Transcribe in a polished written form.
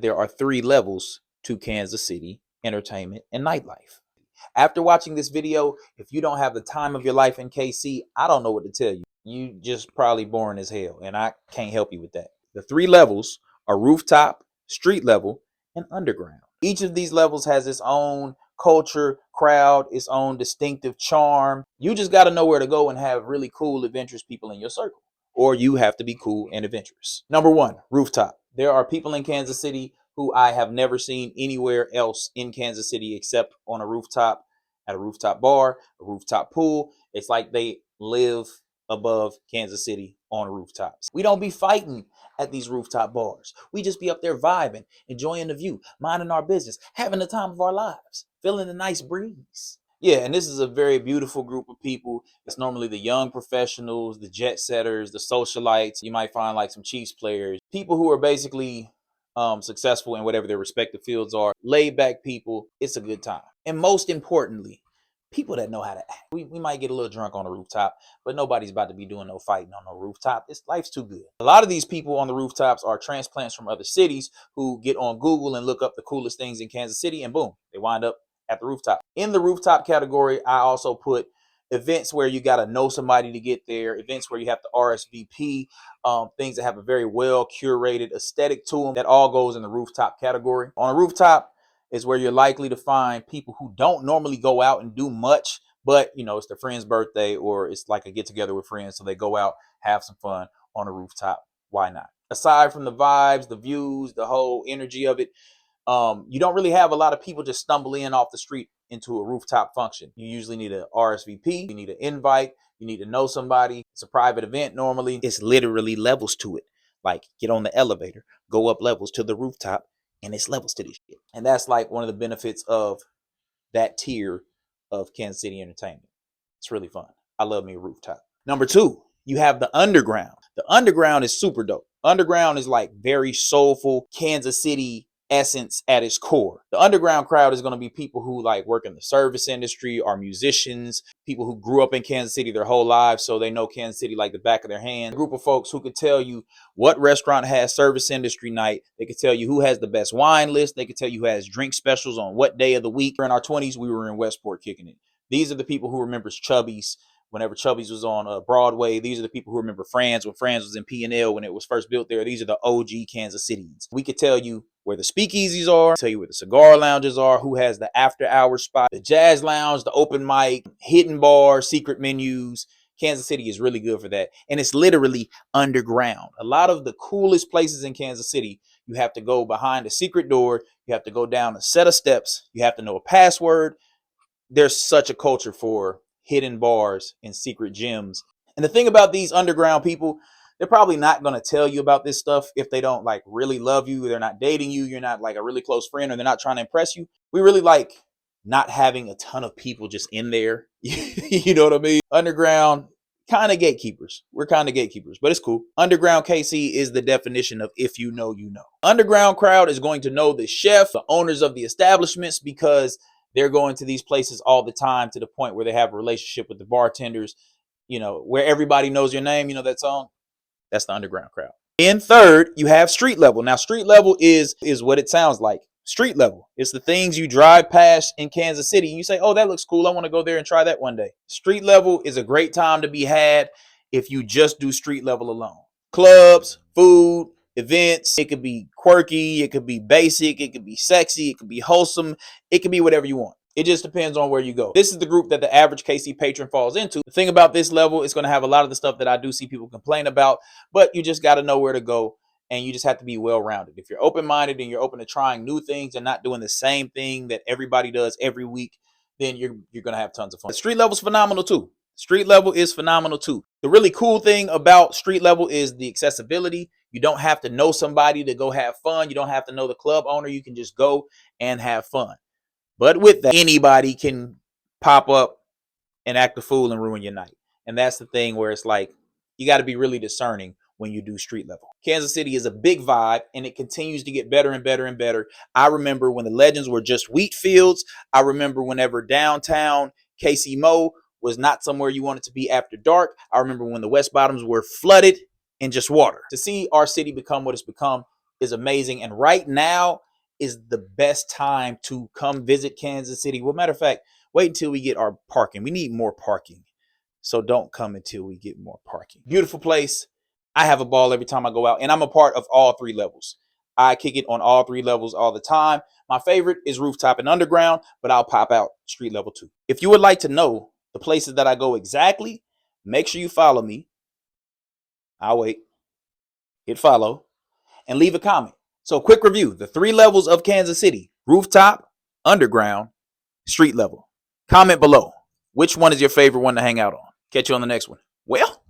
There are 3 levels to Kansas City entertainment and nightlife. After watching this video, if you don't have the time of your life in KC, I don't know what to tell you. You just probably boring as hell, and I can't help you with that. The 3 levels are rooftop, street level, and underground. Each of these levels has its own culture, crowd, its own distinctive charm. You just got to know where to go and have really cool, adventurous people in your circle. Or you have to be cool and adventurous. Number 1, rooftop. There are people in Kansas City who I have never seen anywhere else in Kansas City except on a rooftop, at a rooftop bar, a rooftop pool. It's like they live above Kansas City on rooftops. We don't be fighting at these rooftop bars. We just be up there vibing, enjoying the view, minding our business, having the time of our lives, feeling the nice breeze. Yeah, and this is a very beautiful group of people. It's normally the young professionals, the jet setters, the socialites. You might find like some Chiefs players, people who are basically successful in whatever their respective fields are, laid back people. It's a good time. And most importantly, people that know how to act. We might get a little drunk on the rooftop, but nobody's about to be doing no fighting on no rooftop. Life's too good. A lot of these people on the rooftops are transplants from other cities who get on Google and look up the coolest things in Kansas City, and boom, they wind up at the rooftop. In the rooftop category, I also put events where you got to know somebody to get there, events where you have to RSVP, things that have a very well curated aesthetic to them. That all goes in the rooftop category. On a rooftop is where you're likely to find people who don't normally go out and do much, but you know, it's their friend's birthday or it's like a get together with friends, so they go out, have some fun on a rooftop. Why not? Aside from the vibes, the views, the whole energy of it, you don't really have a lot of people just stumble in off the street into a rooftop function. You usually need an RSVP, you need an invite, you need to know somebody. It's a private event normally. It's literally levels to it. Like get on the elevator, go up levels to the rooftop, and it's levels to this shit. And that's like one of the benefits of that tier of Kansas City entertainment. It's really fun. I love me a rooftop. Number 2, you have the underground. The underground is super dope. Underground is like very soulful Kansas City essence at its core. The underground crowd is going to be people who like work in the service industry, are musicians, people who grew up in Kansas City their whole lives, so they know Kansas City like the back of their hand. A group of folks who could tell you what restaurant has service industry night. They could tell you who has the best wine list. They could tell you who has drink specials on what day of the week. In our 20s, we were in Westport kicking it. These are the people who remembers Chubby's whenever Chubby's was on Broadway. These are the people who remember Franz when Franz was in P&L when it was first built there. These are the OG Kansas Cityans. We could tell you where the speakeasies are, tell you where the cigar lounges are, who has the after hours spot, the jazz lounge, the open mic, hidden bars, secret menus. Kansas City is really good for that. And it's literally underground. A lot of the coolest places in Kansas City, you have to go behind a secret door. You have to go down a set of steps. You have to know a password. There's such a culture for hidden bars and secret gyms. And the thing about these underground people, they're probably not going to tell you about this stuff if they don't like really love you. They're not dating you. You're not like a really close friend, or they're not trying to impress you. We really like not having a ton of people just in there. You know what I mean? Underground, kind of gatekeepers. We're kind of gatekeepers, but it's cool. Underground KC is the definition of if you know, you know. Underground crowd is going to know the chef, the owners of the establishments, because they're going to these places all the time to the point where they have a relationship with the bartenders, you know, where everybody knows your name. You know that song? That's the underground crowd. In third, you have street level. Now, street level is what it sounds like. Street level. It's the things you drive past in Kansas City and you say, oh, that looks cool. I want to go there and try that one day. Street level is a great time to be had if you just do street level alone. Clubs, food, events. It could be quirky. It could be basic. It could be sexy. It could be wholesome. It could be whatever you want. It just depends on where you go. This is the group that the average KC patron falls into. The thing about this level, it's going to have a lot of the stuff that I do see people complain about, but you just got to know where to go, and you just have to be well-rounded. If you're open-minded and you're open to trying new things and not doing the same thing that everybody does every week, then you're going to have tons of fun. The street level is phenomenal too. Street level is phenomenal too. The really cool thing about street level is the accessibility. You don't have to know somebody to go have fun. You don't have to know the club owner. You can just go and have fun. But with that, anybody can pop up and act a fool and ruin your night. And that's the thing where it's like, you got to be really discerning when you do street level. Kansas City is a big vibe, and it continues to get better and better and better. I remember when the Legends were just wheat fields. I remember whenever downtown KC Mo was not somewhere you wanted to be after dark. I remember when the West Bottoms were flooded and just water. To see our city become what it's become is amazing. And right now is the best time to come visit Kansas City. Well, matter of fact, wait until we get our parking. We need more parking. So don't come until we get more parking. Beautiful place. I have a ball every time I go out, and I'm a part of all three levels. I kick it on all three levels all the time. My favorite is rooftop and underground, but I'll pop out street level too. If you would like to know the places that I go exactly, make sure you follow me. I'll wait. Hit follow and leave a comment. So quick review, the three levels of Kansas City: rooftop, underground, street level. Comment below. Which one is your favorite one to hang out on? Catch you on the next one. Well.